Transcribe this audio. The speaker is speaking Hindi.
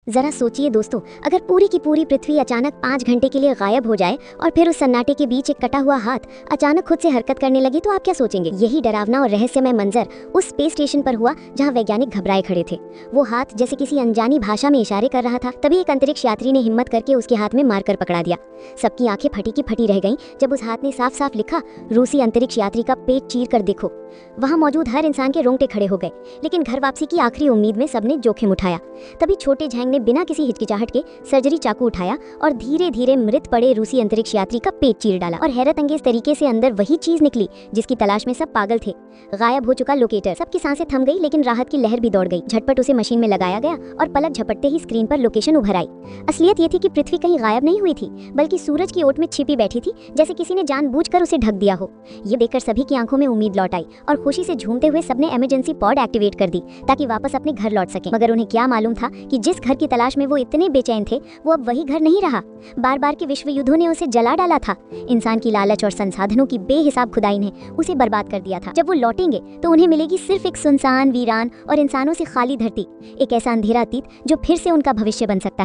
जरा सोचिए दोस्तों, अगर पूरी की पूरी पृथ्वी अचानक 5 घंटे के लिए गायब हो जाए और फिर उस सन्नाटे के बीच एक कटा हुआ हाथ अचानक खुद से हरकत करने लगे तो आप क्या सोचेंगे। यही डरावना और रहस्यमय मंजर उस स्पेस स्टेशन पर हुआ जहां वैज्ञानिक घबराए खड़े थे। वो हाथ जैसे किसी अनजानी भाषा में इशारे कर रहा था। तभी एक अंतरिक्ष यात्री ने हिम्मत करके उसके हाथ में मारकर पकड़ा दिया। सबकी आंखें फटी की फटी रह गईं जब उस हाथ ने साफ साफ लिखा, रूसी अंतरिक्ष यात्री का पेट चीर कर देखो। वहां मौजूद हर इंसान के रोंगटे खड़े हो गए, लेकिन घर वापसी की आखिरी उम्मीद में सबने जोखिम उठाया। तभी छोटे झैंग ने बिना किसी हिचकिचाहट के सर्जरी चाकू उठाया और धीरे धीरे मृत पड़े रूसी अंतरिक्ष यात्री का पेट चीर डाला। और हैरत अंगेज तरीके से अंदर वही चीज निकली जिसकी तलाश में सब पागल थे। गायब हो चुका लोकेटर। सबकी सांसें थम गई, लेकिन राहत की लहर भी दौड़ गई। झटपट उसे मशीन में लगाया गया और पलक झपटते ही स्क्रीन पर लोकेशन उभर आई। असलियत ये थी कि पृथ्वी कहीं गायब नहीं हुई थी, बल्कि सूरज की ओट में छिपी बैठी थी, जैसे किसी ने जानबूझकर उसे ढक दिया हो। ये देखकर सभी की आंखों में उम्मीद लौट आई और खुशी से झूमते हुए सबने इमरजेंसी पॉड एक्टिवेट कर दी ताकि वापस अपने घर लौट सकें। मगर उन्हें क्या मालूम था कि जिस घर की तलाश में वो इतने बेचैन थे, वो अब वही घर नहीं रहा। बार बार के विश्व युद्धों ने उसे जला डाला था। इंसान की लालच और संसाधनों की बेहिसाब खुदाई ने उसे बर्बाद कर दिया था। जब वो लौटेंगे तो उन्हें मिलेगी सिर्फ एक सुनसान, वीरान और इंसानों से खाली धरती, एक ऐसा अंधेरा अतीत जो फिर से उनका भविष्य बन सकता है।